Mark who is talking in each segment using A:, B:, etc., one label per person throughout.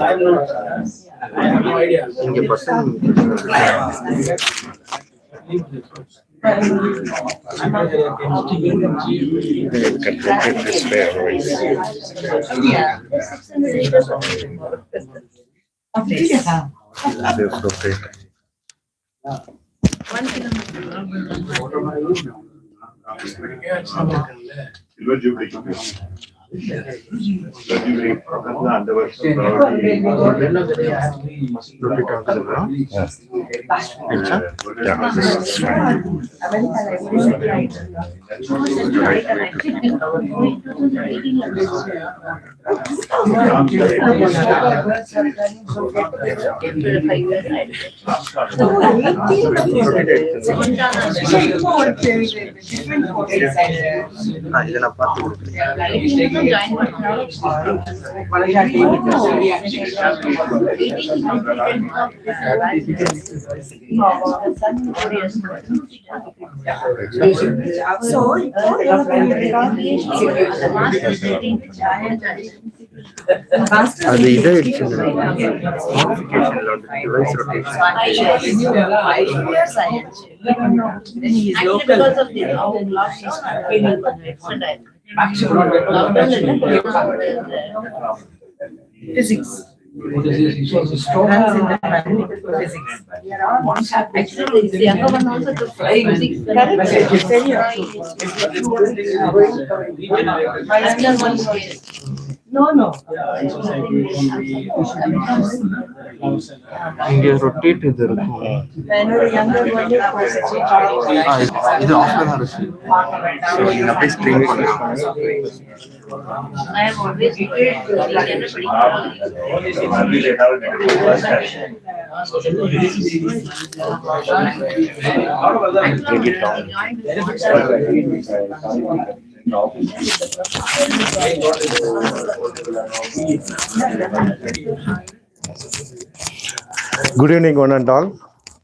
A: I have no idea.
B: இங்க பசங்க
C: Silver Jubilee. அந்த வருஷம்
B: இதை நான் பார்த்து அது இதை
D: physics. Runs in the family physics. Actually, the younger one also took physics. Correct. My younger one was. No.
B: இங்க ரொட்டேட் இது இருக்கும்
D: Younger one was.
B: இது ஆஃப்ல தான் இருக்கு ஸோ நீங்க அப்படியே ஸ்ட்ரீம் பண்ணலாம்
D: I have always
B: bring it down.
E: Good evening, one and all.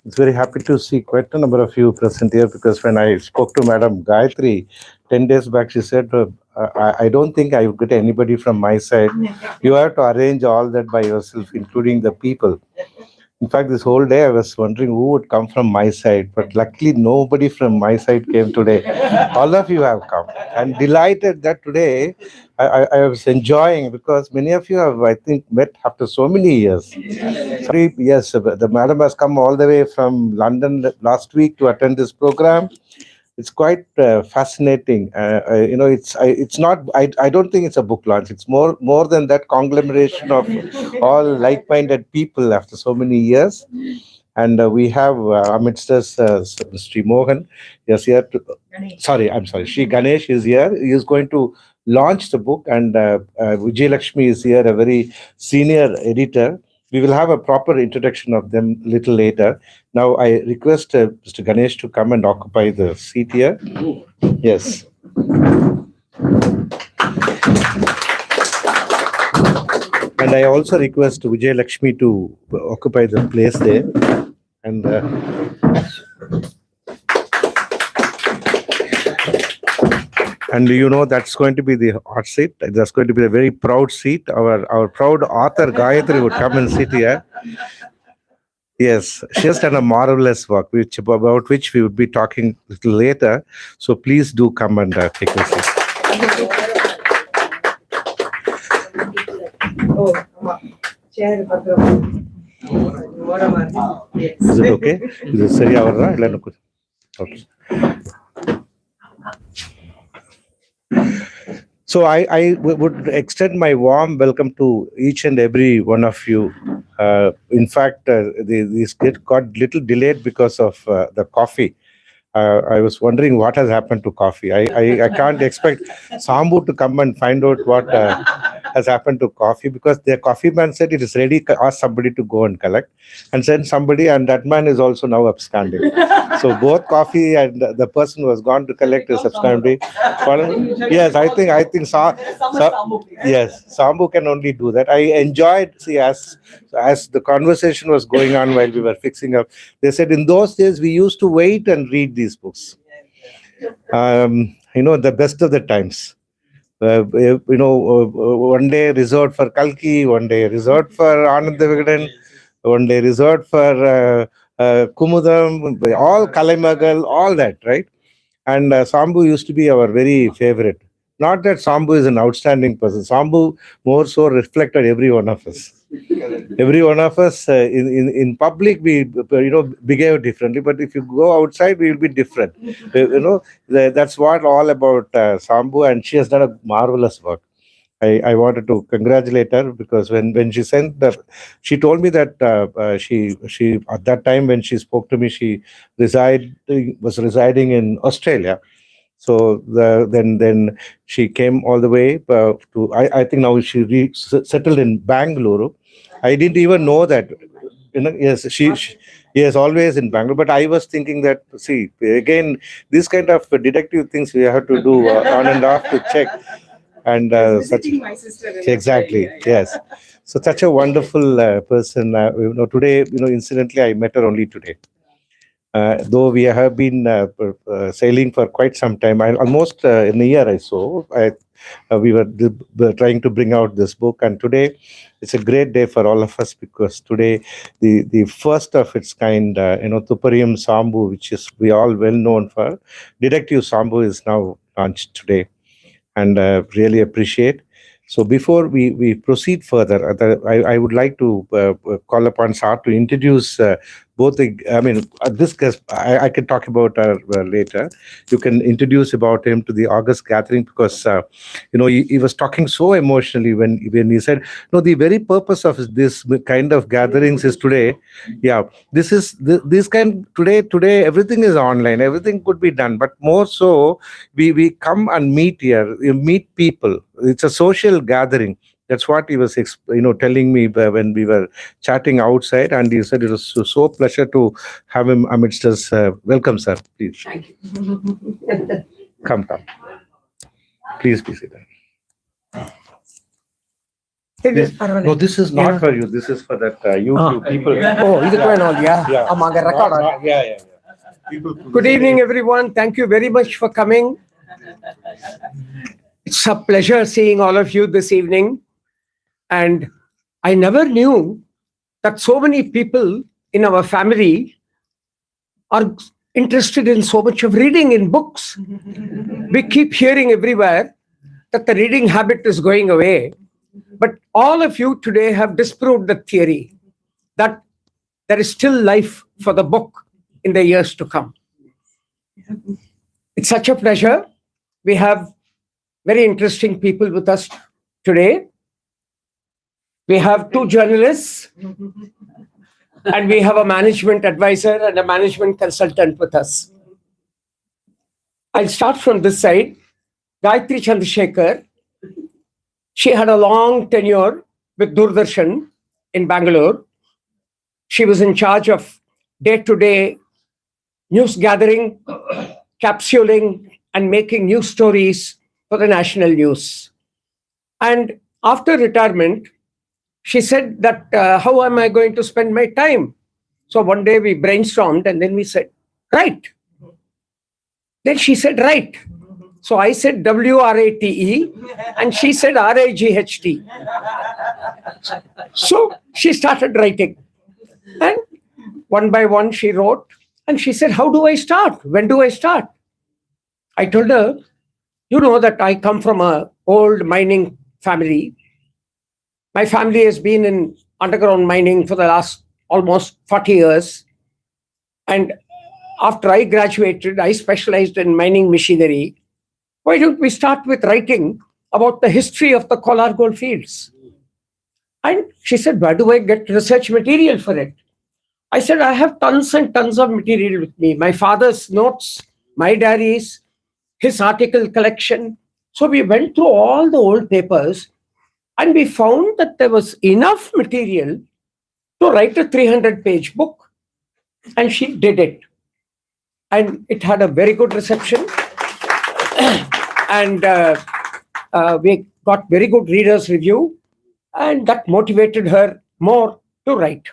E: It's very happy to see quite a number of you present here because when I spoke to Madam Gayatri 10 days back, she said, I don't think I will get anybody from my side. You have to arrange all that by yourself, including the people. In fact, this whole day I was wondering who would come from my side, but luckily nobody from my side came today. All of you have come. I'm delighted that today I was enjoying because many of you have, I think, met after so many years. Sorry, yes, the madam has come all the way from London last week to attend this program. It's quite fascinating. It's not. I don't think it's a book launch. It's more than that conglomeration of all like-minded people after so many years. And we have amidst us Sri Mohan. Yes, here. I'm sorry. Sri Ganesh is here. He is going to launch the book, and Vijay Lakshmi is here, a very senior editor. We will have a proper introduction of them a little later. Now, I request Mr. Ganesh to come and occupy the seat here. Yes. And I also request Vijay Lakshmi to occupy the place there. And that's going to be the hot seat. That's going to be a very proud seat. Our proud author Gayatri would come and sit here. Yes, she has done a marvelous work, about which we would be talking a little later. So please do come and take a seat. Is it okay? Is it Sari Avarra? Okay. So I would extend my warm welcome to each and every one of you. In fact, this got little delayed because of the coffee. I was wondering what has happened to coffee. I can't expect Saambu to come and find out what has happened to coffee, because the coffee man said it is ready, ask somebody to go and collect, and send somebody, and that man is also now absconding. So both coffee and the person who has gone to collect is absconding. Yes, I think yes, Saambu can only do that. I enjoyed, as the conversation was going on while we were fixing up, they said in those days we used to wait and read these books. The best of the times. One day resort for Kalki, one day resort for Anand Vigadan, one day resort for Kumudam, all Kalaimagal, all that, right? And Saambu used to be our very favorite. Not that Saambu is an outstanding person. Saambu more so reflected every one of us. Every one of us in public we behave differently, but if you go outside we will be different. That's what all about Saambu, and she has done a marvelous work. I wanted to congratulate her because when she sent the, she told me that she at that time when she spoke to me, she was residing in Australia. So then she came all the way to, I think now she settled in Bangalore. I didn't even know that. Yes, she yes, always in Bangalore. But I was thinking that, see, again, this kind of detective things we have to do on and off to check. And
F: My sister in
E: exactly,
F: Australia,
E: yes. So such a wonderful person. Today, incidentally, I met her only today. Though we have been sailing for quite some time, almost in a year or so, we were trying to bring out this book. And today, it's a great day for all of us because today, the first of its kind, Tuparium Saambu, which is we all well known for, Detective Saambu is now launched today, and really appreciate. So before we proceed further, I would like to call upon Saar to introduce both the, I mean, this guest, I can talk about later. You can introduce about him to the August gathering because, he was talking so emotionally when he said, no, the very purpose of this kind of gatherings is today. Yeah, this kind, today, everything is online, everything could be done, but more so, we come and meet here, you meet people. It's a social gathering. That's what he was telling me when we were chatting outside, and he said it was so pleasure to have him amidst us. Welcome, sir. Please
D: Thank you.
E: come. Please be seated. No, this is not for you. This is for that YouTube people.
F: ಇದಕ್ಕೆ ಏನೋ ಇದೆಯಾ ಆಮಾಗ record
E: Yeah. People.
F: Good evening, everyone. Thank you very much for coming. It's a pleasure seeing all of you this evening. And I never knew that so many people in our family are interested in so much of reading in books. We keep hearing everywhere that the reading habit is going away. But all of you today have disproved the theory that there is still life for the book in the years to come. It's such a pleasure. We have very interesting people with us today. We have two journalists, and we have a management advisor and a management consultant with us. I'll start from this side. Gayatri Chandrasekhar, she had a long tenure with Doordarshan in Bangalore. She was in charge of day-to-day news gathering, capsuling, and making news stories for the national news. And after retirement, she said that, how am I going to spend my time? So one day we brainstormed and then we said, write. Then she said, write. So I said WRATE and she said RIGHT. So she started writing. And one by one she wrote and she said, how do I start? When do I start? I told her, you know that I come from an old mining family. My family has been in underground mining for the last almost 40 years. And after I graduated, I specialized in mining machinery. Why don't we start with writing about the history of the Kolar gold fields? And she said, where do I get research material for it? I said, I have tons and tons of material with me. My father's notes, my diaries, his article collection. So we went through all the old papers and we found that there was enough material to write a 300-page book. And she did it. And it had a very good reception. And we got very good readers' review. And that motivated her more to write.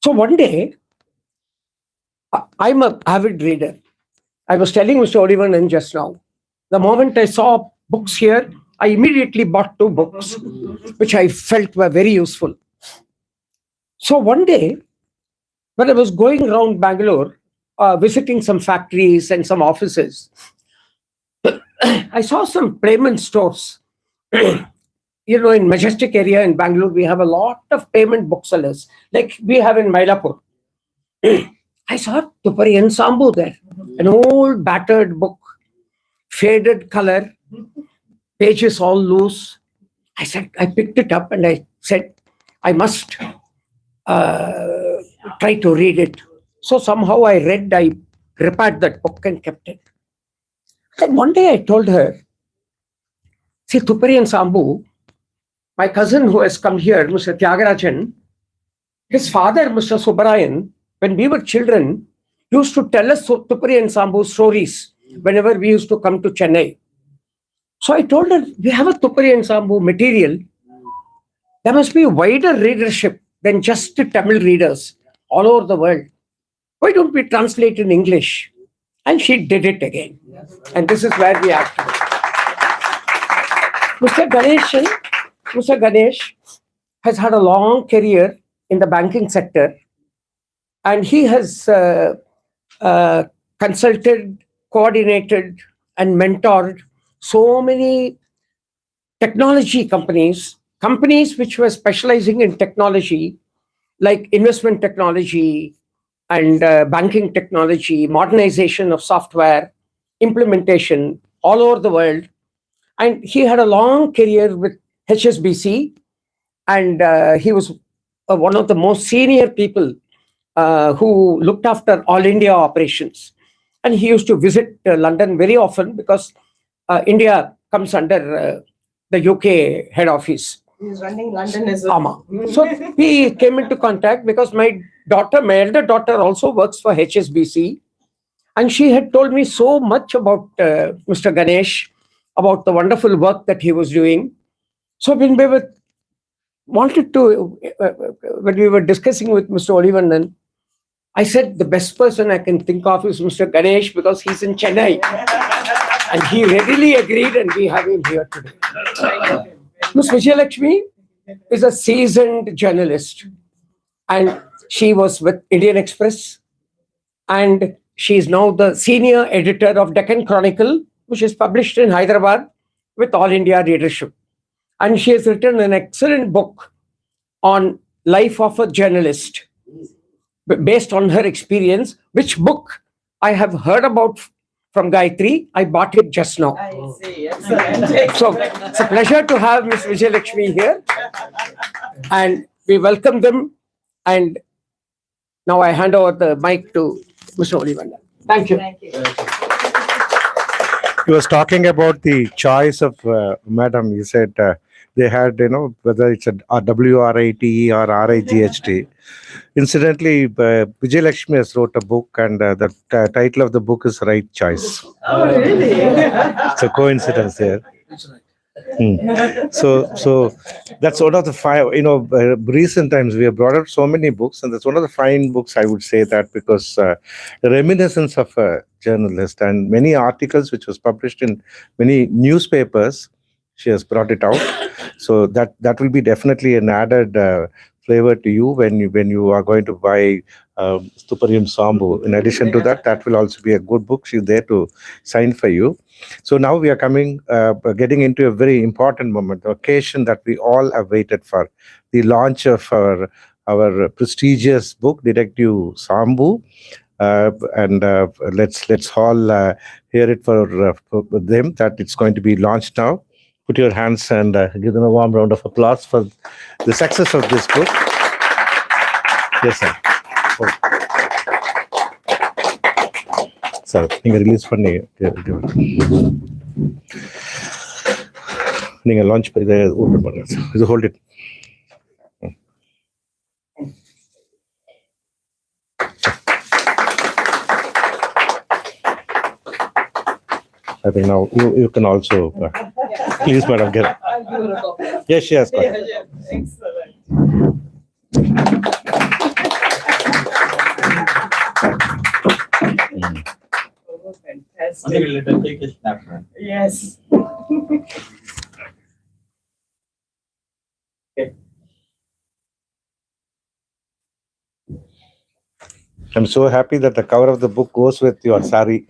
F: So one day, I'm an avid reader. I was telling Mr. Olivan just now, The moment I saw books here, I immediately bought 2 books, which I felt were very useful. So one day, when I was going around Bangalore, visiting some factories and some offices, I saw some payment stores. In Majestic area in Bangalore, we have a lot of payment booksellers, like we have in Mylapore. I saw Tupari and Saambu there, an old battered book, faded color, pages all loose. I picked it up and I said, I must try to read it. So somehow I repaired that book and kept it. Then one day I told her, see, Tupari and Saambu, my cousin who has come here, Mr. Tyagarajan, his father, Mr. Subbarayan, when we were children, used to tell us Tupari and Saambu stories whenever we used to come to Chennai. So I told her, we have a Tupari and Saambu material. There must be a wider readership than just the Tamil readers all over the world. Why don't we translate in English? And she did it again. And this is where we are today. Mr. Ganesh has had a long career in the banking sector, and he has consulted, coordinated, and mentored so many technology companies which were specializing in technology, like investment technology and banking technology, modernization of software, implementation all over the world. And he had a long career with HSBC, and he was one of the most senior people who looked after all India operations. And he used to visit London very often because India comes under the UK head office.
D: He's running London as well.
F: Ama. So he came into contact because my elder daughter also works for HSBC. And she had told me so much about Mr. Ganesh, about the wonderful work that he was doing. So when we were when we were discussing with Mr. Olivandan, I said the best person I can think of is Mr. Ganesh because he's in Chennai. And he readily agreed, and we have him here today. Ms. Vijayalakshmi is a seasoned journalist, and she was with Indian Express, and she is now the senior editor of Deccan Chronicle, which is published in Hyderabad with All India readership. And she has written an excellent book on life of a journalist based on her experience, which book I have heard about from Gayatri. I bought it just now.
D: I see. Excellent.
F: So it's a pleasure to have Ms. Vijayalakshmi here. And we welcome them. And now I hand over the mic to Mr. Olivanda. Thank you.
D: Thank you.
E: He was talking about the choice of Madam. He said they had, whether it's a WRITE or RIGHT. Incidentally, Vijayalakshmi has wrote a book, and the title of the book is Right Choice.
D: Oh, really?
E: It's a coincidence there.
A: That's right.
E: So that's one of the five, recent times we have brought out so many books, and that's one of the fine books, I would say that, because the reminiscence of a journalist and many articles which was published in many newspapers, she has brought it out. So that will be definitely an added flavor to you when you are going to buy Tupari Saambu. In addition to that, that will also be a good book. She's there to sign for you. So now we are getting into a very important moment, the occasion that we all have waited for, the launch of our prestigious book, Detective Saambu. And let's all hear it for them that it's going to be launched now. Put your hands and give them a warm round of applause for the success of this book. Yes, sir. Sir, நீங்க release பண்ணி நீங்க launch இதை open பண்ணுங்க sir. இது hold it. I think now you can also please, madam, get it. Yes, she has got it.
D: Excellent. Oh, fantastic.
A: Let us take a snapshot.
D: Yes.
E: I'm so happy that the cover of the book goes with your sari.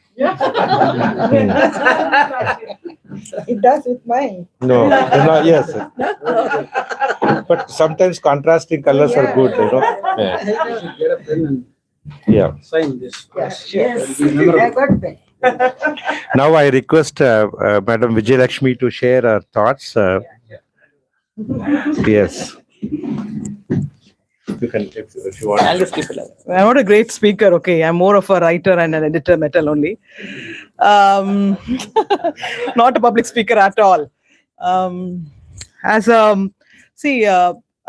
D: It does with mine.
E: No, no, yes. But sometimes contrasting colors are good, you know. Yeah.
A: Get a pen and
E: Yeah.
A: sign this.
D: Yes.
A: It'll be memorable.
D: I got pen.
E: Now I request Madam Vijayalakshmi to share her thoughts. Yes. You can, if you want.
G: I'll just keep it up. I'm not a great speaker, okay. I'm more of a writer and an editor metal only. Not a public speaker at all. As a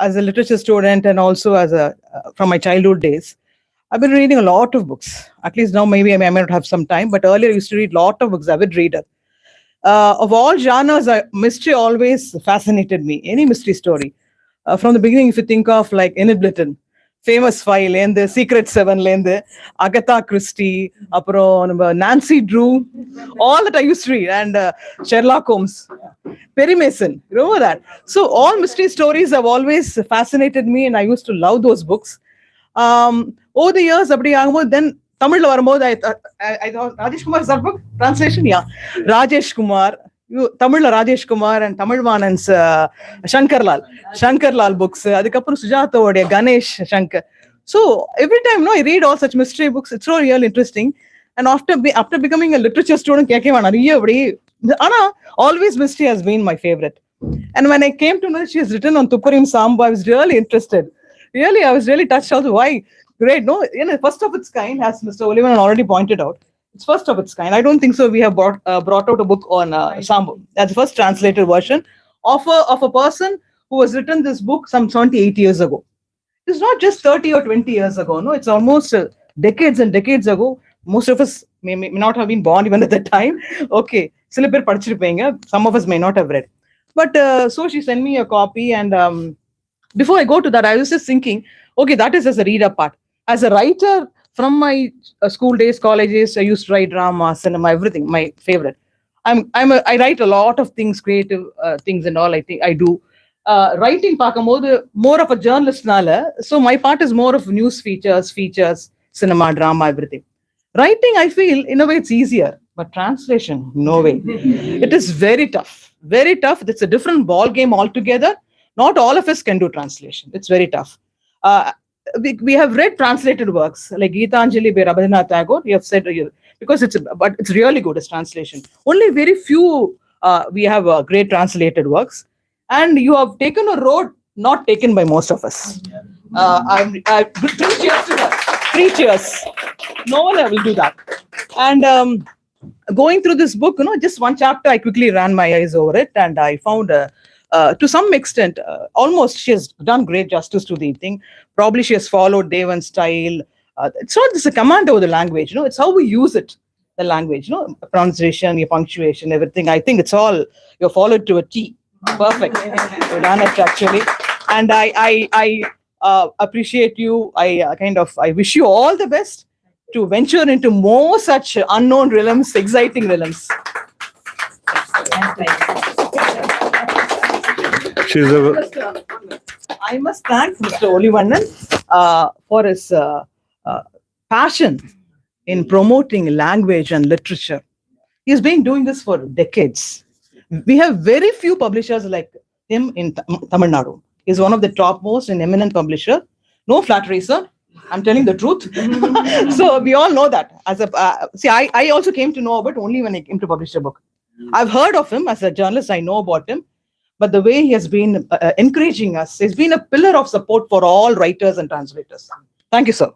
G: as a literature student and also as a from my childhood days, I've been reading a lot of books. At least now, maybe I may not have some time, but earlier I used to read a lot of books. Avid reader. Of all genres, mystery always fascinated me. Any mystery story. From the beginning, if you think of like Enid Blyton, Famous File, and the Secret Seven, Agatha Christie, Nancy Drew, all that I used to read, and Sherlock Holmes, Perry Mason, you remember that? So all mystery stories have always fascinated me, and I used to love those books. Over the years, then Tamil I thought Rajesh Kumar's that book translation, yeah, Rajesh Kumar. Tamil Rajesh Kumar and Tamil Vanan's Shankar Lal books. Adikapur Sujata Odia, Ganesh Shankar. So every time I read all such mystery books, it's so real interesting. And after becoming a literature student, always mystery has been my favorite. And when I came to know she has written on Tuparim Saambu, I was really interested. Really, I was really touched also. Why? Great, no? First of its kind, as Mr. Olivan already pointed out. It's first of its kind. I don't think so. We have brought out a book on Saambu. That's the first translated version of a person who has written this book some 28 years ago. It's not just 30 or 20 years ago. No, it's almost decades and decades ago. Most of us may not have been born even at that time. Okay, some of us may not have read. But so she sent me a copy, and before I go to that, I was just thinking, okay, that is as a reader part. As a writer, from my school days, colleges, I used to write drama, cinema, everything. My favorite. I write a lot of things, creative things, and all. I think I do. Writing more of a journalist nala. So my part is more of news features, cinema, drama, everything. Writing, I feel in a way it's easier, but translation, no way. It is very tough. Very tough. It's a different ball game altogether. Not all of us can do translation. It's very tough. We have read translated works like Geetanjali by Rabindranath Tagore. You have said because but it's really good as translation. Only very few we have great translated works, and you have taken a road not taken by most of us. I 3 cheers to that. 3 cheers. No one will do that. And going through this book, just one chapter, I quickly ran my eyes over it, and I found to some extent, almost she has done great justice to the thing. Probably she has followed Devan's style. It's not just a command over the language, it's how we use it, the language, pronunciation, your punctuation, everything. I think it's all, you're followed to a T. Perfect. You've done it actually. And I appreciate you. I wish you all the best to venture into more such unknown realms, exciting realms. I must thank Mr. Olivannan for his passion in promoting language and literature. He's been doing this for decades. We have very few publishers like him in Tamil Nadu. He's one of the topmost and eminent publisher. No flattery, sir. I'm telling the truth. So we all know that. I also came to know about it only when I came to publish a book. I've heard of him as a journalist. I know about him. But the way he has been encouraging us, he's been a pillar of support for all writers and translators. Thank you, sir.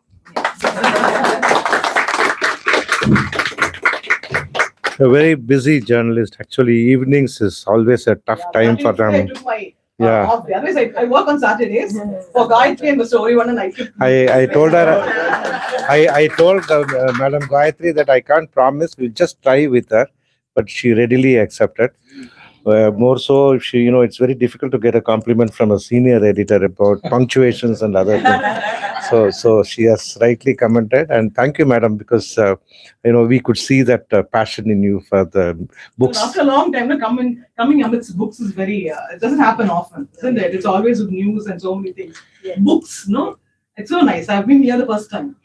E: A very busy journalist. Actually, evenings is always a tough time for them. Yeah.
G: Otherwise, I work on Saturdays for Gayatri and Mr. Olivannan.
E: I told her, I told Madam Gayatri that I can't promise. We'll just try with her, but she readily accepted. More so, if she, it's very difficult to get a compliment from a senior editor about punctuations and other things. So she has rightly commented, and thank you, madam, because we could see that passion in you for the books.
G: After a long time, coming amidst books is very. It doesn't happen often, isn't it? It's always with news and so many things.
D: Yeah.
G: Books, no. It's so nice. I've been here the first time.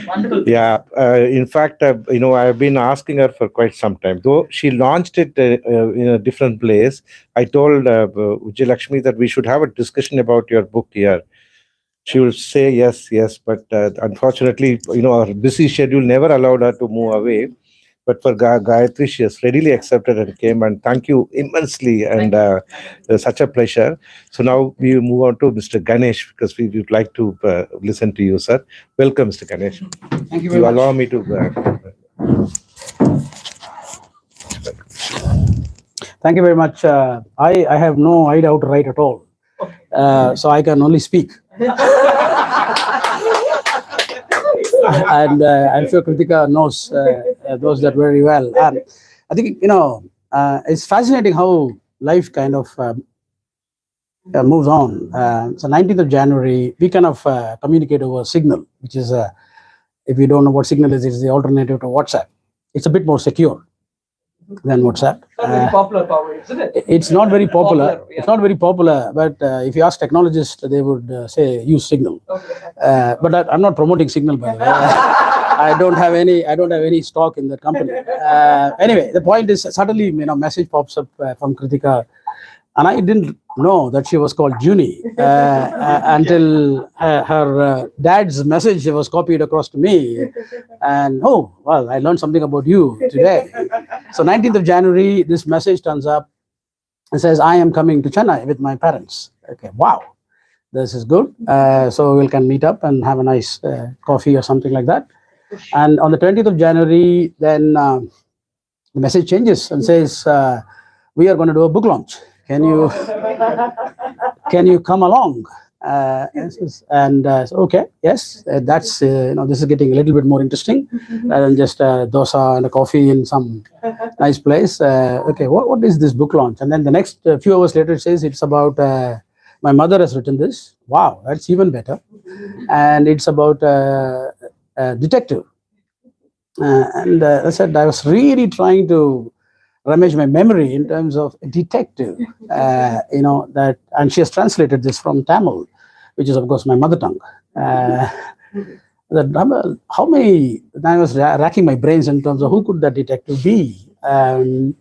G: Wonderful.
E: Yeah, in fact, I've been asking her for quite some time. Though she launched it in a different place, I told Vijayalakshmi that we should have a discussion about your book here. She will say yes, but unfortunately, our busy schedule never allowed her to move away. But for Gayatri, she has readily accepted and came, and thank you immensely, and such a pleasure. So now we move on to Mr. Ganesh, because we would like to listen to you, sir. Welcome, Mr. Ganesh.
H: Thank you very much.
E: Allow me to.
H: Thank you very much. I have no idea how to write at all. So I can only speak. And I'm sure Kritika knows that very well. And I think, it's fascinating how life kind of moves on. So 19th of January, we kind of communicate over Signal, which is, if you don't know what Signal is, it's the alternative to WhatsApp. It's a bit more secure than WhatsApp.
G: Not very popular, probably, isn't it?
H: It's not very popular.
G: Popular, yeah.
H: It's not very popular, but if you ask technologists, they would say use Signal.
G: Okay.
H: But I'm not promoting Signal, by the way. I don't have any stock in that company. Anyway, the point is, suddenly, message pops up from Kritika, and I didn't know that she was called Junie until her dad's message was copied across to me. And oh, well, I learned something about you today. So 19th of January, this message turns up and says, I am coming to Chennai with my parents. Okay, wow, this is good. So we can meet up and have a nice coffee or something like that. And on the 20th of January, then the message changes and says, we are going to do a book launch. Can you come along? And so, okay, yes, that's this is getting a little bit more interesting than just dosa and a coffee in some nice place. Okay, what is this book launch? And then the next few hours later, it says it's about my mother has written this. Wow, that's even better. And it's about a detective. And I said I was really trying to rummage my memory in terms of a detective, that, and she has translated this from Tamil, which is of course my mother tongue. How many? I was racking my brains in terms of who could that detective be, and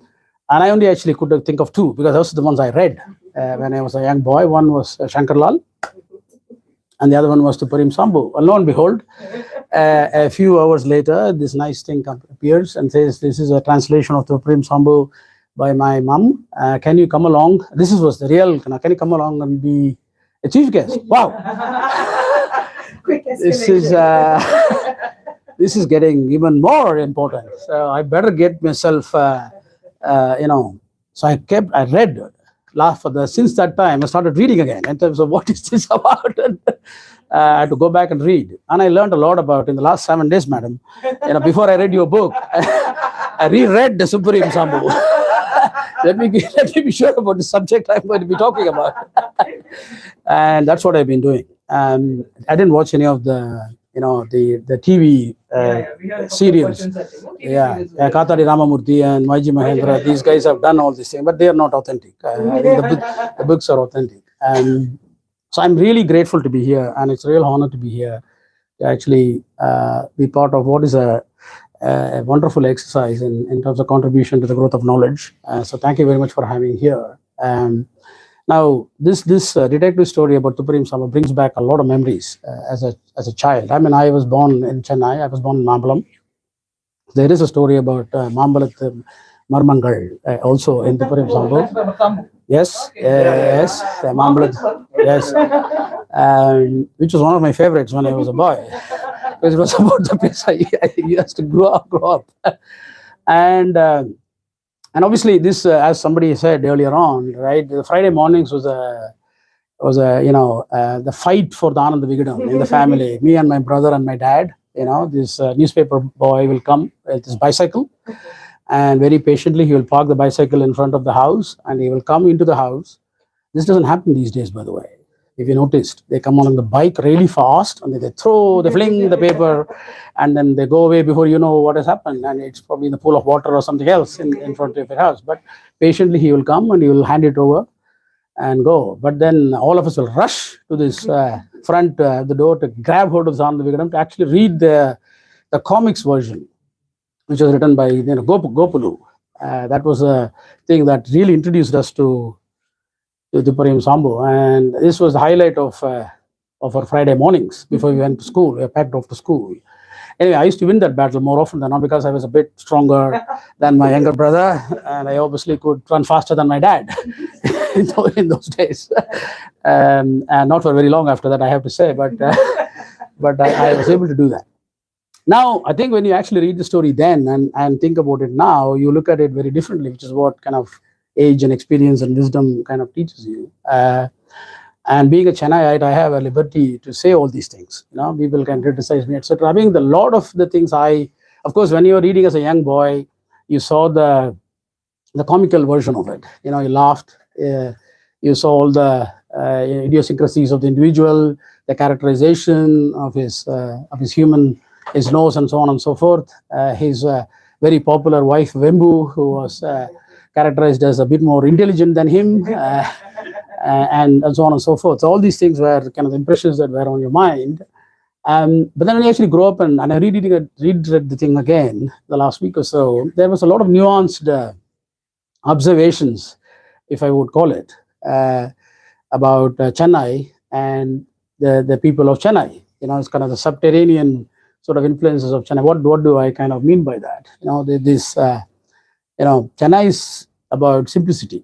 H: I only actually could think of two, because those are the ones I read when I was a young boy. One was Shankar Lal, and the other one was Tuparim Saambu. Lo and behold, a few hours later, this nice thing appears and says, this is a translation of Tuparim Saambu by my mom. Can you come along? This was the real, can you come along and be a chief guest? Wow.
D: Quick
H: This
D: escalation.
H: this is getting even more important. So I better get myself, so I read. Since that time, I started reading again in terms of what is this about. I had to go back and read, and I learned a lot about in the last 7 days, madam. Before I read your book, I reread the Supreme Saambu. let me be sure about the subject I'm going to be talking about, and that's what I've been doing. I didn't watch any of the the TV serials. Katari Ramamurthy and Maiji Mahendra, these guys have done all this thing, but they are not authentic. I think the books are authentic. And so I'm really grateful to be here, and it's a real honor to be here, to actually be part of what is a wonderful exercise in terms of contribution to the growth of knowledge. So thank you very much for having here. Now, this detective story about Tuparim Saambu brings back a lot of memories as a child. I mean, I was born in Chennai. I was born in Mambalam. There is a story about Mambalat Marmangal also in Tuparim Saambu. Yes, yes, Mambalat, yes, which was one of my favorites when I was a boy, because it was about the place I used to grow up. And obviously, this, as somebody said earlier on, right? The Friday mornings was the fight for the Anand Vigadam in the family. Me and my brother and my dad. This newspaper boy will come with his bicycle, and very patiently he will park the bicycle in front of the house, and he will come into the house. This doesn't happen these days, by the way. If you noticed, they come on the bike really fast, and they fling the paper, and then they go away before you know what has happened, and it's probably in the pool of water or something else in front of your house. But patiently he will come and he will hand it over and go. But then all of us will rush to this front the door to grab hold of Saambu Vikram to actually read the comics version, which was written by Gopulu. That was a thing that really introduced us to Tuparim Saambu, and this was the highlight of our Friday mornings before we went to school. We were packed off to school. Anyway, I used to win that battle more often than not because I was a bit stronger than my younger brother, and I obviously could run faster than my dad in those days. And not for very long after that, I have to say, but I was able to do that. Now, I think when you actually read the story then and think about it now, you look at it very differently, which is what kind of age and experience and wisdom kind of teaches you. And being a Chennaiite, I have a liberty to say all these things. People can criticize me, etc. I mean, a lot of the things of course, when you were reading as a young boy, you saw the comical version of it. You laughed. You saw all the idiosyncrasies of the individual, the characterization of his nose and so on and so forth. His very popular wife, Vembu, who was characterized as a bit more intelligent than him, and so on and so forth. So all these things were kind of impressions that were on your mind. But then when you actually grow up and I reread the thing again the last week or so, there was a lot of nuanced observations, if I would call it, about Chennai and the people of Chennai. It's kind of the subterranean sort of influences of Chennai. What do I kind of mean by that? Chennai is about simplicity,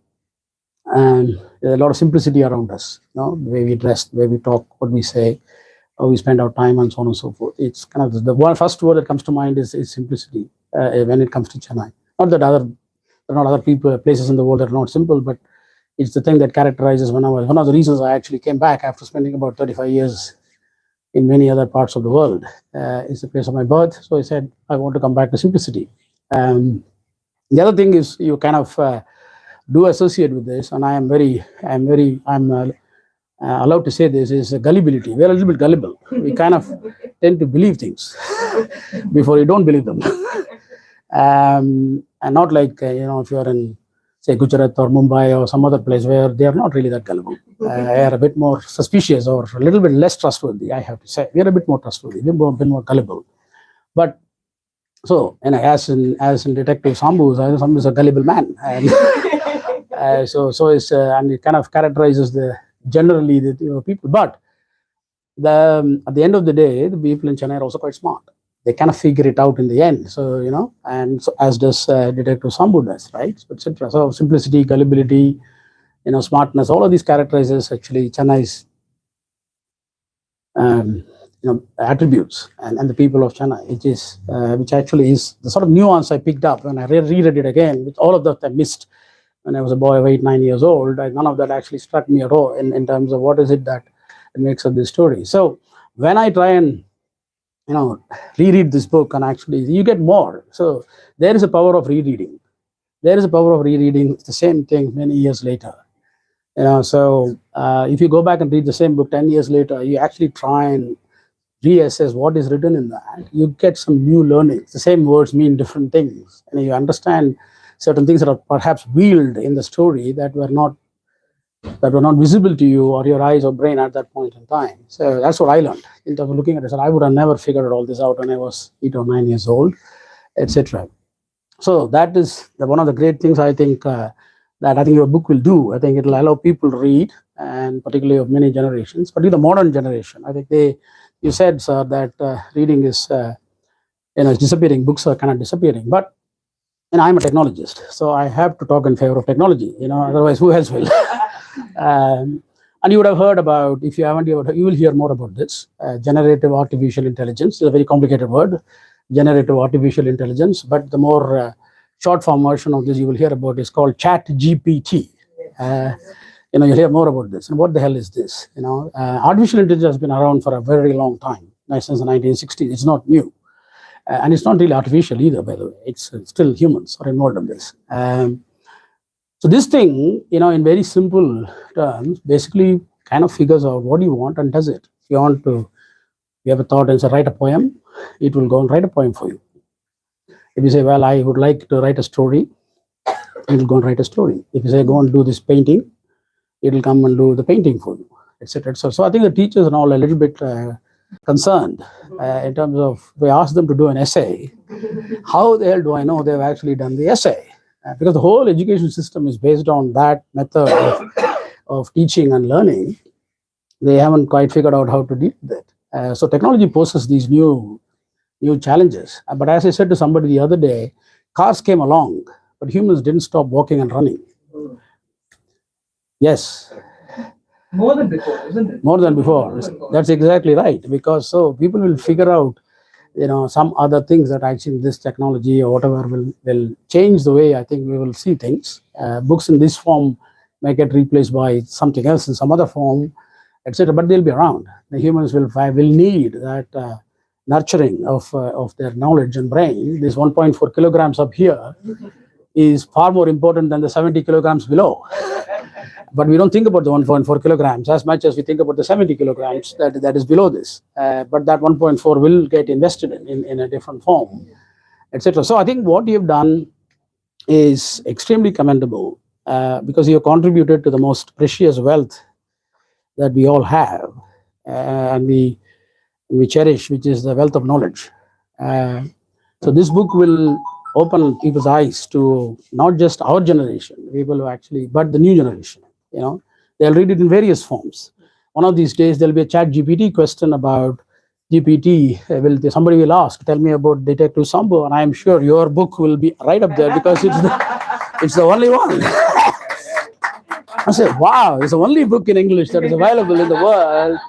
H: and there's a lot of simplicity around us. The way we dress, the way we talk, what we say, how we spend our time, and so on and so forth. It's kind of the first word that comes to mind is simplicity when it comes to Chennai. Not that there are not other places in the world that are not simple, but it's the thing that characterizes one of the reasons I actually came back after spending about 35 years in many other parts of the world. It's the place of my birth, so I said I want to come back to simplicity. The other thing is you kind of do associate with this, and I'm allowed to say this, is gullibility. We're a little bit gullible. We kind of tend to believe things before you don't believe them. And not like, if you're in, say, Gujarat or Mumbai or some other place where they are not really that gullible. They are a bit more suspicious or a little bit less trustworthy, I have to say. We're a bit more trustworthy, we're a bit more gullible. But so, as in Detective Saambu is a gullible man. And and it kind of characterizes generally the people. But at the end of the day, the people in Chennai are also quite smart. They kind of figure it out in the end. So, and so as does Detective Saambu does, right? So, etc. So simplicity, gullibility, smartness, all of these characterizes actually Chennai's attributes and the people of Chennai, which actually is the sort of nuance I picked up when I reread it again, with all of that I missed when I was a boy of 8-9 years old. None of that actually struck me at all in terms of what is it that makes up this story. So when I try and reread this book, and actually you get more. So there is a power of rereading. It's the same thing many years later. So if you go back and read the same book 10 years later, you actually try and reassess what is written in that. You get some new learnings. The same words mean different things, and you understand certain things that are perhaps veiled in the story that were not visible to you or your eyes or brain at that point in time. So that's what I learned in terms of looking at it. So I would have never figured all this out when I was 8 or 9 years old, etc. So that is one of the great things I think that I think your book will do. I think it will allow people to read, and particularly of many generations, particularly the modern generation. I think you said, sir, that reading is disappearing. Books are kind of disappearing, but I'm a technologist, so I have to talk in favor of technology. Otherwise, who else will? And you would have heard about, if you haven't, you will hear more about this. Generative artificial intelligence is a very complicated word, generative artificial intelligence, but the more short form version of this you will hear about is called Chat GPT. You'll hear more about this. And what the hell is this? Artificial intelligence has been around for a very long time, since the 1960s. It's not new. And it's not really artificial either, by the way. It's still humans are involved in this. So this thing, in very simple terms, basically kind of figures out what you want and does it. If you want to, you have a thought and say, write a poem, it will go and write a poem for you. If you say, well, I would like to write a story, it will go and write a story. If you say, go and do this painting, it will come and do the painting for you, etc. So I think the teachers are all a little bit concerned in terms of, we ask them to do an essay. How the hell do I know they've actually done the essay? Because the whole education system is based on that method of teaching and learning. They haven't quite figured out how to deal with it. So technology poses these new challenges. But as I said to somebody the other day, cars came along, but humans didn't stop walking and running. Yes.
G: More than before, isn't it?
H: More than before. That's exactly right. Because so people will figure out, some other things that actually this technology or whatever will change the way I think we will see things. Books in this form may get replaced by something else in some other form, etc. But they'll be around. The humans will need that nurturing of their knowledge and brain. This 1.4 kilograms up here is far more important than the 70 kilograms below. But we don't think about the 1.4 kilograms as much as we think about the 70 kilograms that is below this. But that 1.4 will get invested in a different form, etc. So I think what you've done is extremely commendable because you have contributed to the most precious wealth that we all have and we cherish, which is the wealth of knowledge. So this book will open people's eyes to not just our generation, people who actually, but the new generation. They'll read it in various forms. One of these days, there'll be a chat GPT question about GPT. Somebody will ask, tell me about Detective Saambu, and I'm sure your book will be right up there because it's the only one. I said, wow, it's the only book in English that is available in the world,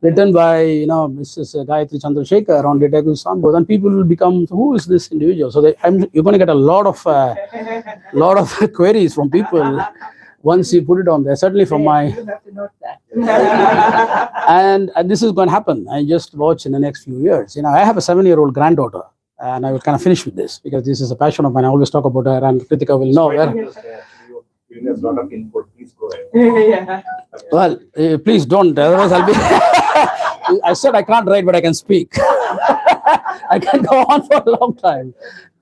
H: written by Mrs. Gayatri Chandrasekhar on Detective Saambu. Then people will become, who is this individual? So you're going to get a lot of queries from people once you put it on there. Certainly from my
D: You have to note that.
H: and this is going to happen. I just watch in the next few years. I have a 7-year-old granddaughter, and I will kind of finish with this because this is a passion of mine. I always talk about her, and Kritika will know where.
C: Giving us a lot of input. Please go ahead.
H: Well, please don't. Otherwise, I'll be. I said I can't write, but I can speak. I can go on for a long time,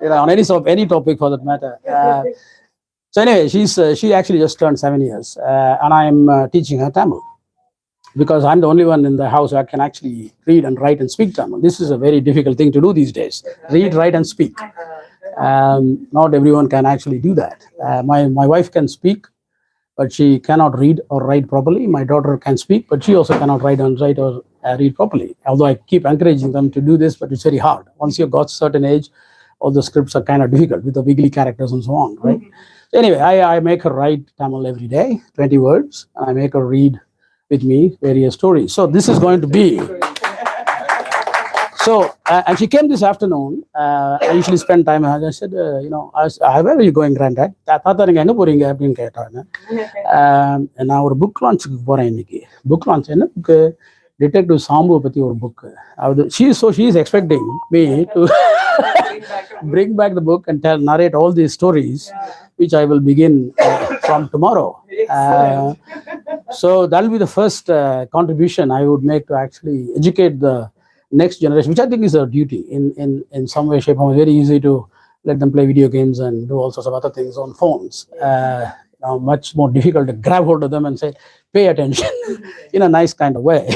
H: on any topic for that matter. So anyway, she actually just turned 7 years, and I'm teaching her Tamil because I'm the only one in the house who can actually read and write and speak Tamil. This is a very difficult thing to do these days: read, write, and speak. Not everyone can actually do that. My wife can speak, but she cannot read or write properly. My daughter can speak, but she also cannot write or read properly. Although I keep encouraging them to do this, but it's very hard. Once you've got a certain age, all the scripts are kind of difficult with the wiggly characters and so on, right? So anyway, I make her write Tamil every day, 20 words, and I make her read with me various stories. So this is going to be. So, and she came this afternoon. I usually spend time. I said, where are you going, Granddad? And now book launch. Book launch. Detective Saambu pati or book. She is expecting me to bring back the book and narrate all these stories, which I will begin from tomorrow. So that will be the first contribution I would make to actually educate the next generation, which I think is a duty in some way, shape, or form. It's very easy to let them play video games and do all sorts of other things on phones. Much more difficult to grab hold of them and say, pay attention in a nice kind of way.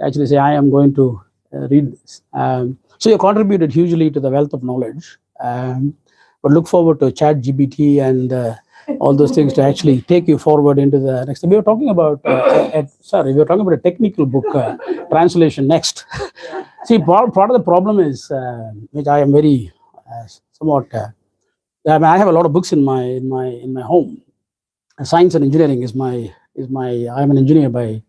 H: Actually say, I am going to read this. So you contributed hugely to the wealth of knowledge. But look forward to chat GPT and all those things to actually take you forward into the next. We were talking about, we were talking about a technical book translation next. See, part of the problem is, which I am very somewhat. I have a lot of books in my home. Science and engineering is my. I am an engineer by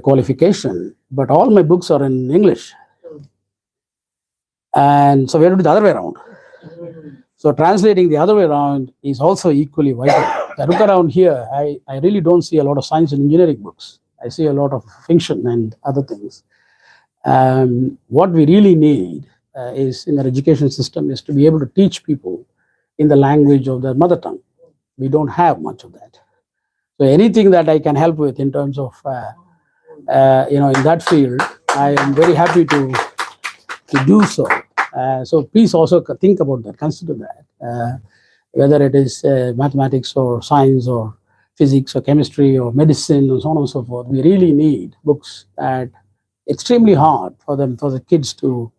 H: qualification, but all my books are in English, and so we have to do the other way around. So translating the other way around is also equally vital. I look around here, I really don't see a lot of science and engineering books. I see a lot of fiction and other things. What we really need is in our education system is to be able to teach people in the language of their mother tongue. We don't have much of that. So anything that I can help with in terms of, in that field, I am very happy to do so. So please also think about that, consider that. Whether it is mathematics or science or physics or chemistry or medicine and so on and so forth, we really need books that extremely hard for the kids to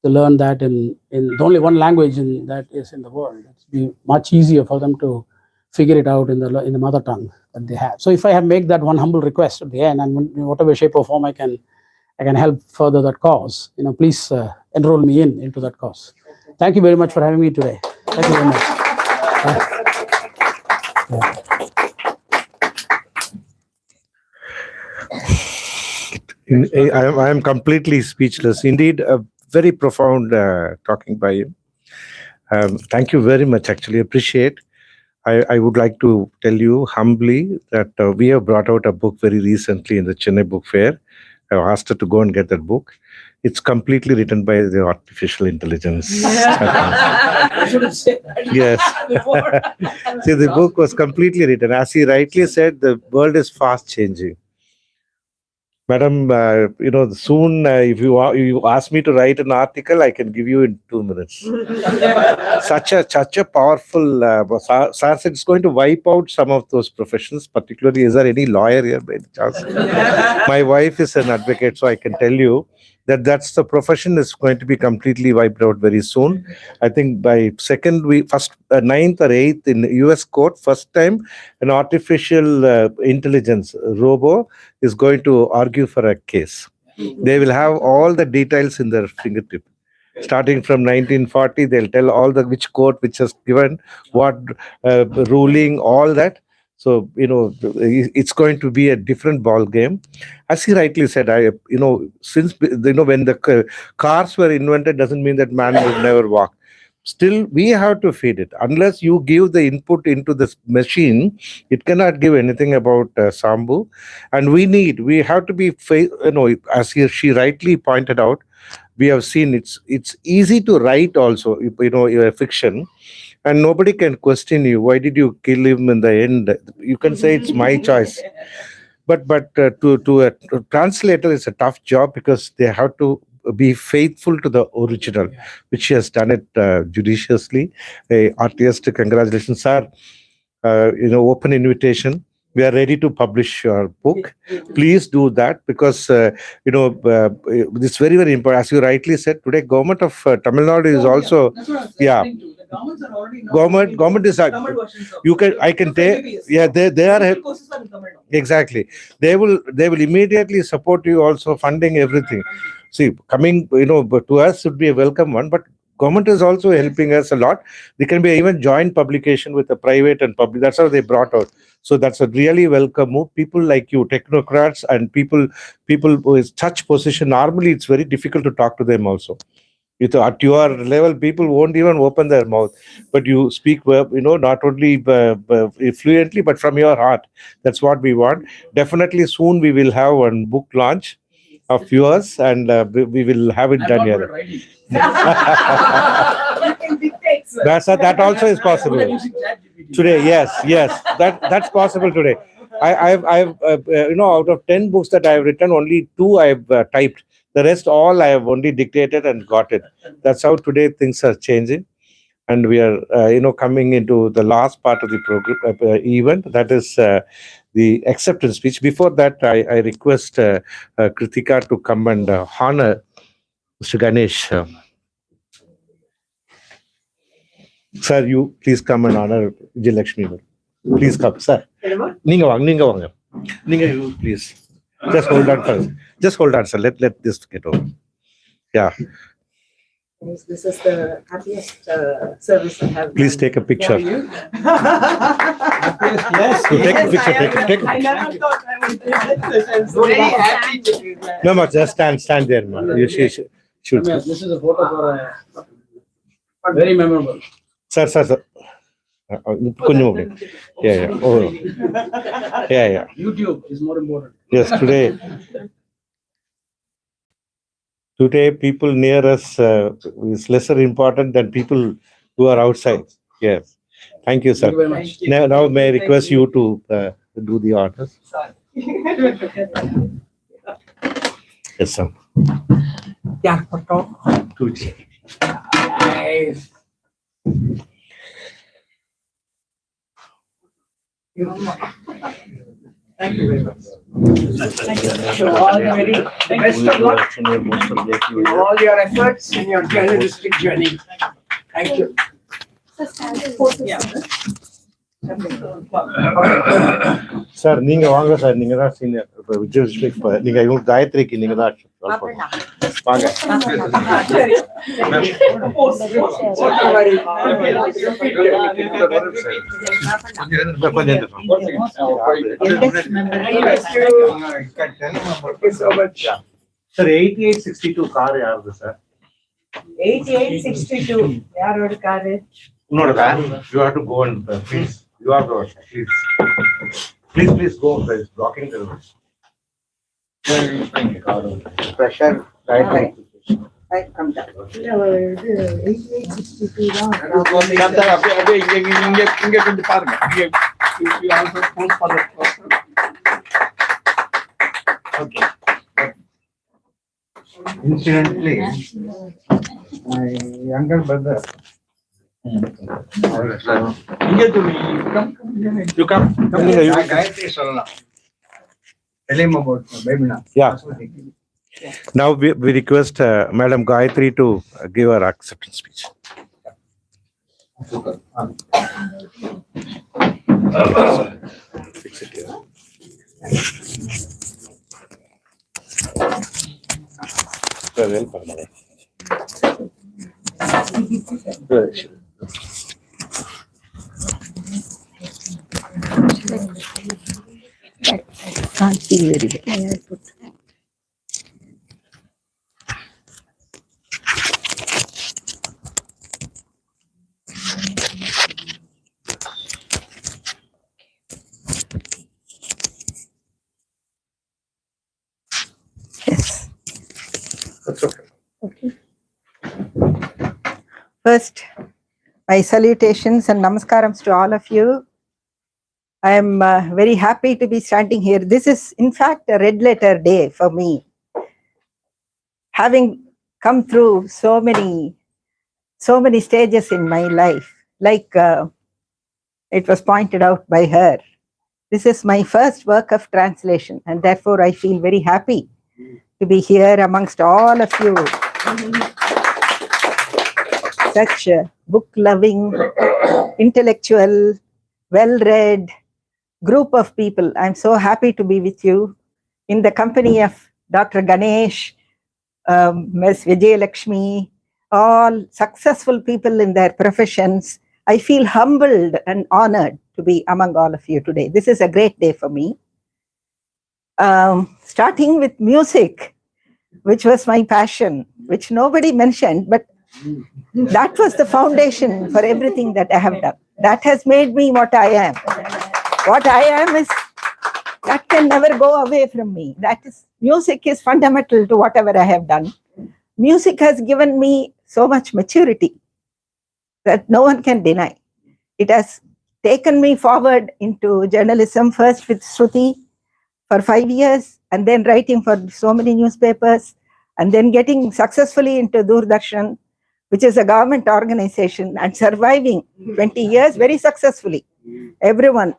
H: learn that in the only one language that is in the world. It's be much easier for them to figure it out in the mother tongue that they have. So if I have make that one humble request at the end, and in whatever shape or form I can help further that cause, please enroll me into that cause. Thank you very much for having me today. Thank you very much.
E: I am completely speechless. Indeed, a very profound talking by you. Thank you very much, actually. Appreciate. I would like to tell you humbly that we have brought out a book very recently in the Chennai Book Fair. I asked her to go and get that book. It's completely written by the artificial intelligence.
H: I should have said that.
E: Yes. See, the book was completely written. As he rightly said, the world is fast changing. Madam, soon if you ask me to write an article, I can give you in 2 minutes. such a powerful, sir said it's going to wipe out some of those professions. Particularly, is there any lawyer here by any chance? My wife is an advocate, so I can tell you that's the profession is going to be completely wiped out very soon. I think by ninth or eighth in US court, first time an artificial intelligence robo is going to argue for a case. They will have all the details in their fingertip. Starting from 1940, they'll tell all which court which has given what ruling, all that. So, it's going to be a different ball game. As he rightly said, since, when the cars were invented, doesn't mean that man would never walk. Still, we have to feed it. Unless you give the input into this machine, it cannot give anything about Saambu. And we have to be, as she rightly pointed out, we have seen it's easy to write also, your fiction. And nobody can question you. Why did you kill him in the end? You can say it's my choice. But to a translator, it's a tough job because they have to be faithful to the original, which she has done it judiciously. Artist, congratulations, sir. Open invitation. We are ready to publish your book. Please do that because it's very, very important. As you rightly said, today government of Tamil Nadu is also government is I can take they are exactly. They will immediately support you, also funding everything. See, coming but to us would be a welcome one, but government is also helping us a lot. There can be even joint publication with the private and public. That's how they brought out. So that's a really welcome move. People like you, technocrats and people who is such position, normally it's very difficult to talk to them also. At your level, people won't even open their mouth, but you speak, not only fluently, but from your heart. That's what we want. Definitely soon we will have one book launch of yours, and we will have it done here. That also is possible today. Yes, that's possible today. I've out of 10 books that I have written, only 2 I have typed. The rest all I have only dictated and got it. That's how today things are changing, and we are coming into the last part of the program event. That is the acceptance speech. Before that, I request Kritika to come and honor Mr. Ganesh. Sir, you please come and honor Vijayalakshmi. Please come, sir. Ninga vanga. You please. Just hold on first. Just hold on, sir. Let this get over. Yeah.
D: This is the happiest service I have.
E: Please take a picture.
D: Yes.
E: So take a picture. Take a
D: I
E: picture.
D: never thought I would do this. I'm so very happy to do that.
E: No, just stand there, man. You should.
H: This is a photo for very memorable.
E: Sir. Yeah. Oh. Yeah.
H: YouTube is more important.
E: Yes, today people near us is lesser important than people who are outside. Yes. Thank you, sir.
H: Thank you very much.
E: Now may I request you to to do the honors. Yes, sir.
F: Yeah, photo.
E: Good.
F: Nice. Thank you very much. So all the very best of luck in all your efforts in your journalistic journey. Thank you.
E: Sir நீங்க வாங்க sir, நீங்க தான் senior. இப்போ விஜய் நீங்க இவங்க காயத்ரிக்கு நீங்க தான் வாங்க. சார் 8862 கார் யாருது சார்?
D: 8862 யாரோட காரு?
E: உன்னோட car. You have to go and please. You are the please go. Please blocking the pressure. Right.
D: Come down. இது 8862 தான்.
C: இங்க கொஞ்சம் பாருங்க.
A: Okay. Incidentally, my younger brother.
C: You come.
A: Gayatri சொல்லலாம். Tell him about Baimina.
E: Yeah. Now we request Madam Gayatri to give her acceptance speech. Fix it here.
D: Can't see very well. Yes.
E: That's okay.
D: Okay. First, my salutations and namaskarams to all of you. I am very happy to be standing here. This is, in fact, a red letter day for me. Having come through so many stages in my life, like it was pointed out by her, this is my first work of translation, and therefore I feel very happy to be here amongst all of you. Such a book-loving, intellectual, well-read group of people. I'm so happy to be with you in the company of Dr. Ganesh, Ms. Vijayalakshmi, all successful people in their professions. I feel humbled and honored to be among all of you today. This is a great day for me. Starting with music, which was my passion, which nobody mentioned, but that was the foundation for everything that I have done. That has made me what I am. What I am is, that can never go away from me. That is, music is fundamental to whatever I have done. Music has given me so much maturity that no one can deny. It has taken me forward into journalism, first with Shruti for 5 years, and then writing for so many newspapers, and then getting successfully into Doordarshan, which is a government organization, and surviving 20 years very successfully. Everyone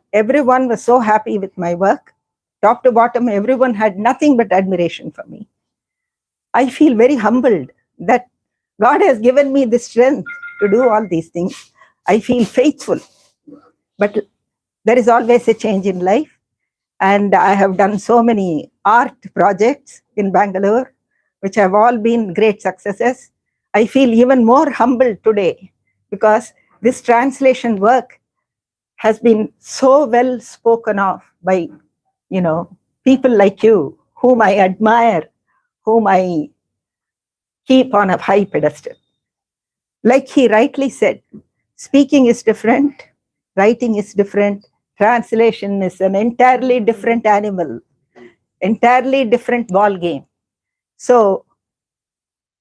D: was so happy with my work. Top to bottom, everyone had nothing but admiration for me. I feel very humbled that God has given me the strength to do all these things. I feel faithful. But there is always a change in life. And I have done so many art projects in Bangalore, which have all been great successes. I feel even more humbled today because this translation work has been so well spoken of by, people like you, whom I admire, whom I keep on a high pedestal. Like he rightly said, speaking is different, writing is different, translation is an entirely different animal, entirely different ball game. So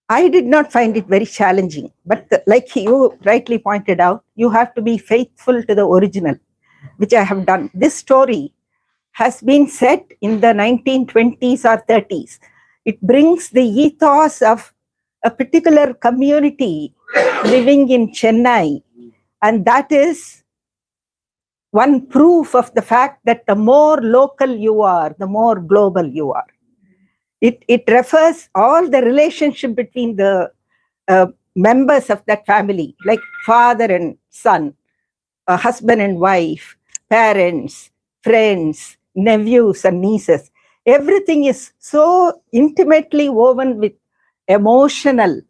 D: I did not find it very challenging, but like you rightly pointed out, you have to be faithful to the original, which I have done. This story has been set in the 1920s or 30s. It brings the ethos of a particular community living in Chennai, and that is one proof of the fact that the more local you are, the more global you are. It refers all the relationship between the members of that family, like father and son, husband and wife, parents, friends, nephews and nieces. Everything is so intimately woven with emotional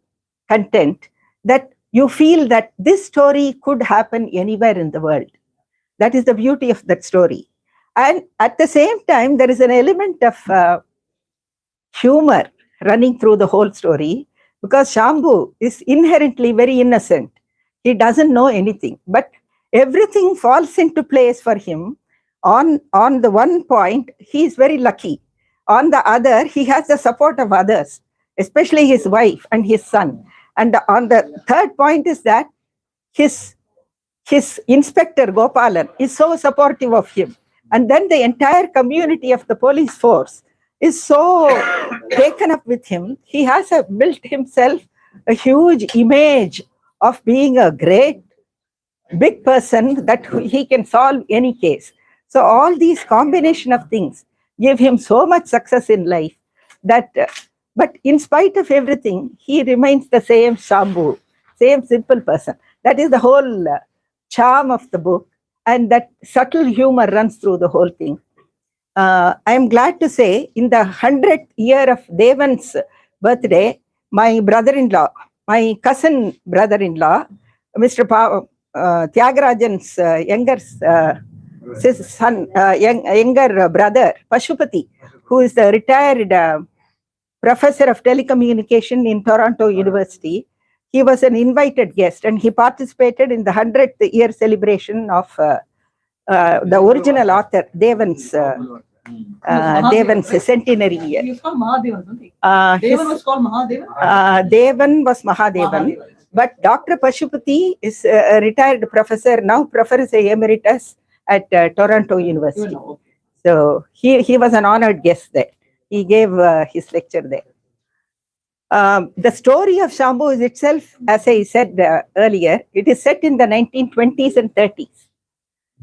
D: content that you feel that this story could happen anywhere in the world. That is the beauty of that story. And at the same time, there is an element of humor running through the whole story, because Saambu is inherently very innocent. He doesn't know anything, but everything falls into place for him. On the one point, he is very lucky. On the other, he has the support of others, especially his wife and his son. And on the third point is that his inspector Gopalan is so supportive of him. And then the entire community of the police force is so taken up with him. He has built himself a huge image of being a great big person, that he can solve any case. So all these combination of things give him so much success in life that, but in spite of everything, he remains the same Saambu, same simple person. That is the whole charm of the book, and that subtle humor runs through the whole thing. I am glad to say, in the 100th year of Devan's birthday, my brother-in-law, my cousin brother-in-law, Mr. Tyagarajan's younger son, younger brother, Pashupati, who is the retired professor of telecommunication in Toronto University, he was an invited guest, and he participated in the 100th year celebration of the original author, Devan's centenary year.
G: He was called Mahadevan, don't he? Devan was called Mahadevan?
D: Devan was Mahadevan, but Dr. Pashupati is a retired professor, now Professor Emeritus at Toronto University. So he was an honored guest there. He gave his lecture there. The story of Saambu is itself, as I said earlier, it is set in the 1920s and 30s.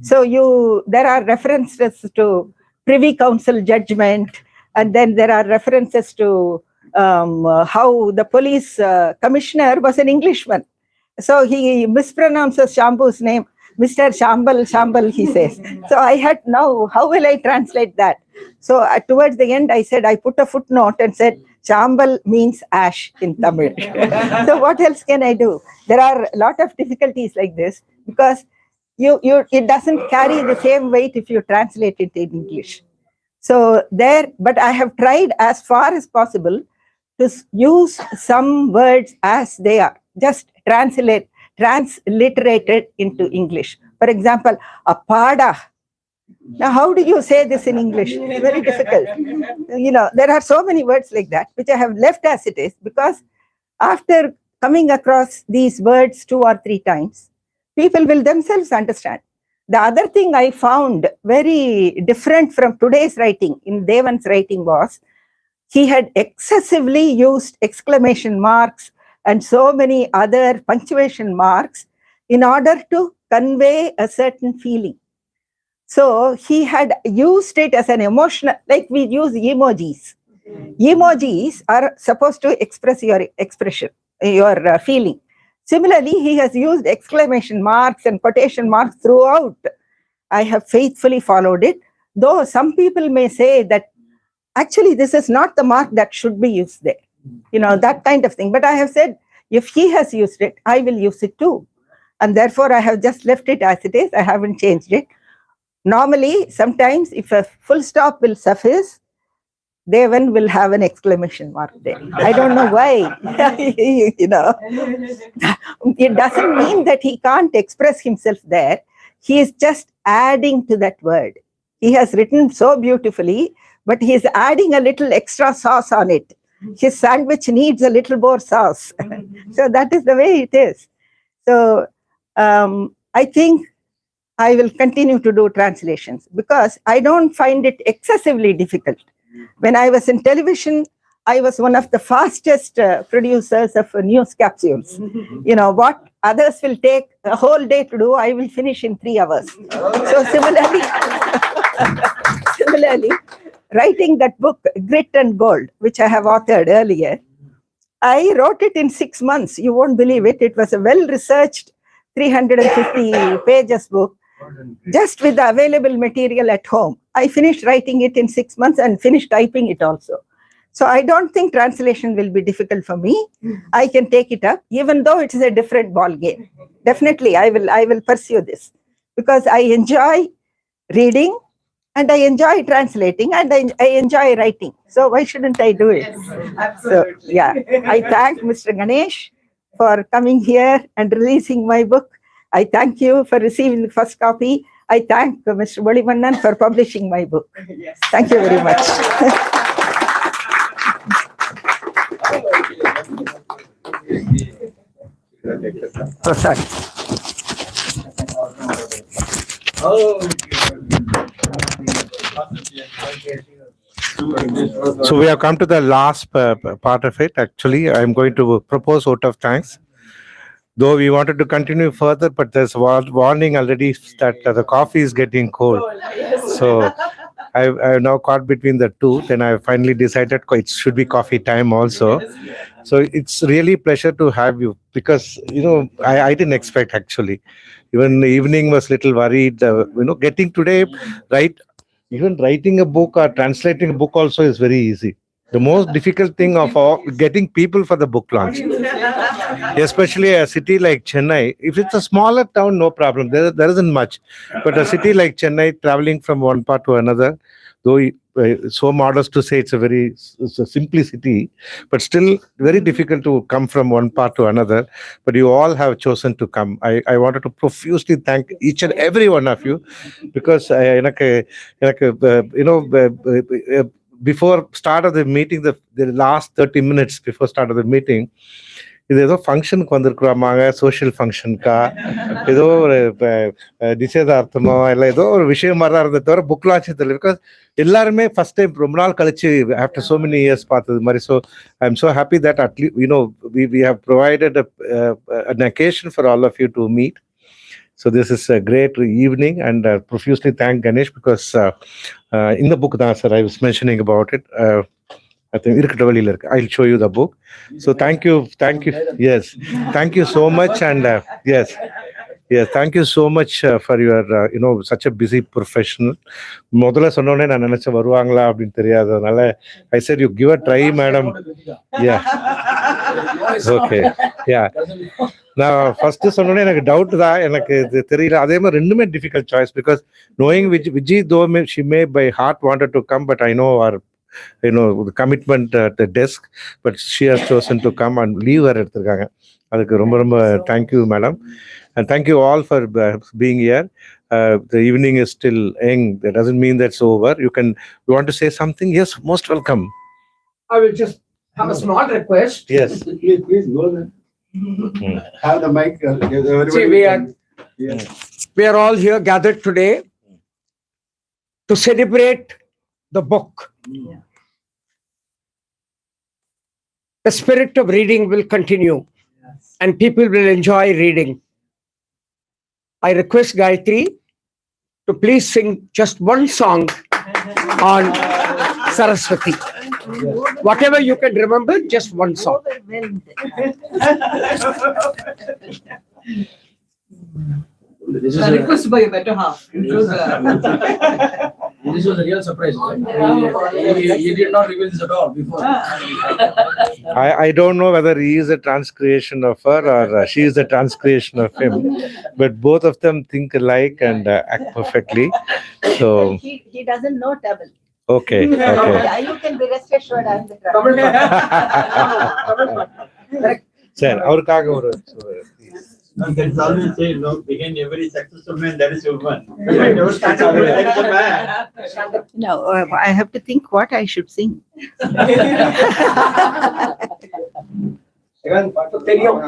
D: So there are references to Privy Council judgment, and then there are references to how the police commissioner was an Englishman. So he mispronounces Saambu's name, Mr. Shambal, he says. So I had, now, how will I translate that? So towards the end, I said, I put a footnote and said, Shambal means ash in Tamil. So what else can I do? There are a lot of difficulties like this, because it doesn't carry the same weight if you translate it in English. So but I have tried as far as possible to use some words as they are, just transliterated into English. For example, apada. Now, how do you say this in English? It's very difficult. There are so many words like that, which I have left as it is, because after coming across these words 2 or 3 times, people will themselves understand. The other thing I found very different from today's writing, in Devan's writing, was he had excessively used exclamation marks and so many other punctuation marks in order to convey a certain feeling. So he had used it as an emotional, like we use emojis. Emojis are supposed to express your expression, your feeling. Similarly, he has used exclamation marks and quotation marks throughout. I have faithfully followed it, though some people may say that actually this is not the mark that should be used there. That kind of thing. But I have said, if he has used it, I will use it too. And therefore, I have just left it as it is. I haven't changed it. Normally, sometimes if a full stop will suffice, Devan will have an exclamation mark there. I don't know why. It doesn't mean that he can't express himself there. He is just adding to that word. He has written so beautifully, but he is adding a little extra sauce on it. His sandwich needs a little more sauce. So that is the way it is. So I think I will continue to do translations because I don't find it excessively difficult. When I was in television, I was one of the fastest producers of news capsules. What others will take a whole day to do, I will finish in 3 hours. So similarly, writing that book, Grit and Gold, which I have authored earlier, I wrote it in 6 months. You won't believe it. It was a well-researched 350 pages book, just with the available material at home. I finished writing it in 6 months and finished typing it also. So I don't think translation will be difficult for me. I can take it up, even though it is a different ball game. Definitely, I will pursue this because I enjoy reading and I enjoy translating and I enjoy writing. So why shouldn't I do it? So yeah, I thank Mr. Ganesh for coming here and releasing my book. I thank you for receiving the first copy. I thank Mr. Bolimannan for publishing my book. Thank you very much.
F: Prasad.
E: So we have come to the last part of it. Actually, I'm going to propose vote of thanks. Though we wanted to continue further, but there's warning already that the coffee is getting cold. So I now caught between the two. Then I finally decided it should be coffee time also. So it's really pleasure to have you because I didn't expect actually. Even the evening was little worried. Getting today right. Even writing a book or translating a book also is very easy. The most difficult thing of all, getting people for the book launch. Especially a city like Chennai. If it's a smaller town, no problem. There isn't much. But a city like Chennai, traveling from one part to another, though so modest to say it's a simplicity, but still very difficult to come from one part to another. But you all have chosen to come. I wanted to profusely thank each and every one of you because before start of the meeting, the last 30 minutes before start of the meeting, இது ஏதோ ஃபங்க்ஷனுக்கு வந்திருக்கிறோமாங்க, social ஃபங்க்ஷனுக்கா, ஏதோ ஒரு நிச்சயதார்த்தமோ இல்லை ஏதோ ஒரு விஷயம் மாதிரி தான் இருந்தது தவிர புக் லான்ச் தெரியல. பிகாஸ் எல்லாருமே ஃபர்ஸ்ட் டைம் ரொம்ப நாள் கழிச்சு ஆஃப்டர் சோ மெனி இயர்ஸ் பார்த்தது மாதிரி. So I am so happy that at least we have provided an occasion for all of you to meet. So this is a great evening and profusely thank Ganesh because in the book, sir, I was mentioning about it. I think I'll show you the book. So thank you. Yes, thank you so much. And yes, thank you so much for your such a busy professional. முதல்ல சொன்னோனே நான் நினைச்சேன் வருவாங்களா அப்படின்னு தெரியாதனால I said you give a try, madam. Yeah. Okay. Yeah. நான் first சொன்னோன்னே எனக்கு டவுட் தான், எனக்கு இது தெரியல. அதே மாதிரி ரெண்டுமே difficult choice because knowing Vijay though she may by heart wanted to come, but I know our the commitment at the desk, but she has chosen to come and leave her எடுத்திருக்காங்க. அதுக்கு ரொம்ப ரொம்ப thank you, madam, and thank you all for being here. The evening is still young. That doesn't mean that's over. You want to say something? Yes, most welcome.
F: I will just have a small request.
E: Yes.
A: Please go there. Have the mic.
F: See, we are all here gathered today to celebrate the book. The spirit of reading will continue and people will enjoy reading. I request Gayatri to please sing just one song on Saraswati. Whatever you can remember, just one song.
G: This is requested by a better half.
H: This was a real surprise. He did not reveal this at all before.
E: I don't know whether he is a transcreation of her or she is a transcreation of him, but both of them think alike and act perfectly. So
D: He doesn't know Tamil.
E: okay.
D: Yeah, you can be rest assured I'm the
E: Sir, அவருக்காக ஒரு
C: That's always say, behind every successful man, there is a woman. Never start a man.
D: No, I have to think what I should sing.
A: Again, தெரியும்.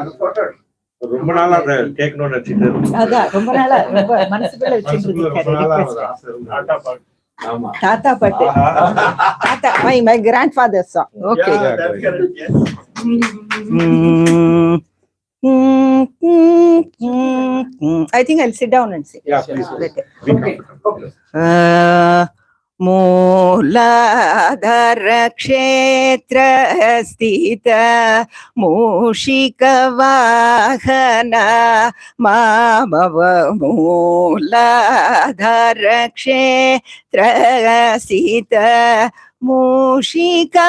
C: ரொம்ப நாளா அதை கேட்கணும்னு நினைச்சிட்டு இருந்தேன்.
D: அதான் ரொம்ப நாளா ரொம்ப மனசுக்குள்ள வச்சுட்டு
C: மனசுக்குள்ள ரொம்ப
D: இருக்காரு
C: நாளா
D: request.
C: ஒரு ஆசை இருந்தது. தாத்தா பாட்டு. ஆமா.
D: தாத்தா பாட்டு. தாத்தா, my grandfather's song. Okay.
C: Yeah, that's correct, yes.
D: I think I'll sit down and sing.
C: Yeah, please.
D: Okay.
C: Be comfortable.
D: मूलाधार क्षेत्र स्थित मूषिकवाहन मामव मूलाधार क्षेत्र स्थित मूषिकवाहन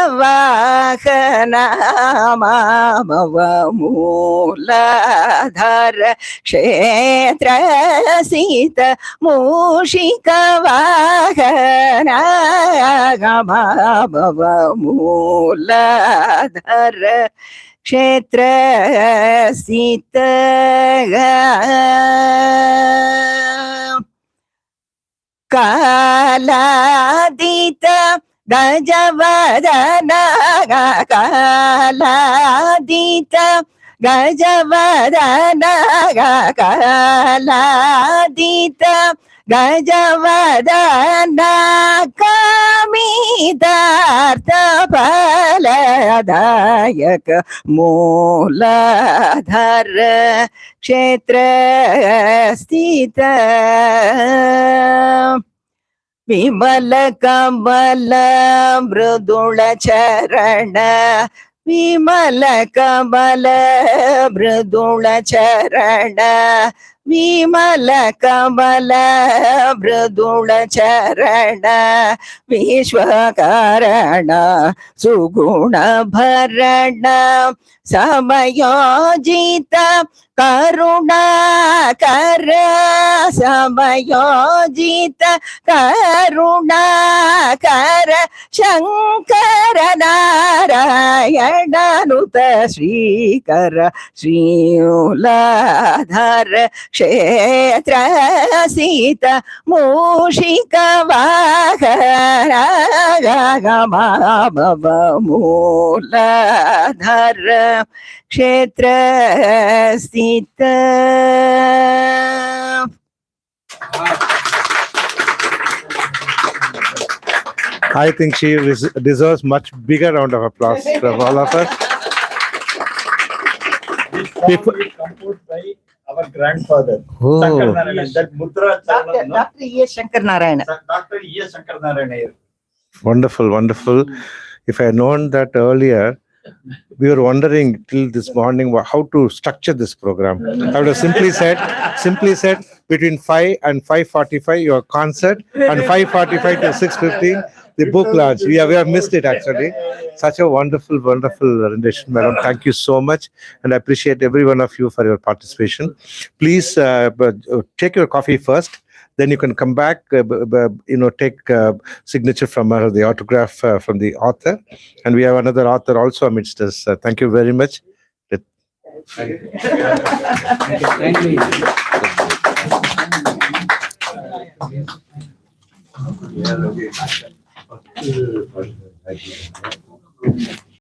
D: मामव मूलाधार क्षेत्र स्थित मूषिकवाहन मामव मूलाधार क्षेत्र स्थित कालातीत गजवदन कालातीत गजवदन कालातीत गजवदन कामितार्थ फलदायक मूलाधार क्षेत्र स्थित विमल कमल मृदुल चरण विमल कमल मृदुल चरण विमल कमल मृदुल चरण विश्वकरण सुगुण भरण समयोजित करुणाकर समयोजित करुणाकर शंकर नारायणनुत श्रीकर श्रीमूलाधार क्षेत्र स्थित मूषिकवाहन मामव मूलाधार क्षेत्र स्थित.
E: I think she deserves much bigger round of applause from all of us.
C: This song is composed by our grandfather,
E: Oh.
C: Shankar Narayan. That Mudra Charanam, no?
D: Dr. E.S. Shankar Narayana.
C: Dr. E.S. Shankar Narayan.
E: Wonderful, wonderful. If I had known that earlier, we were wondering till this morning how to structure this program. I would have simply said between 5 and 5:45 your concert and 5:45 to 6:15 the book launch. We have missed it actually. Such a wonderful, wonderful rendition, madam. Thank you so much, and I appreciate every one of you for your participation. Please take your coffee first. Then you can come back, take signature from her, the autograph from the author. And we have another author also amidst us. Thank you very much.
H: Thank you.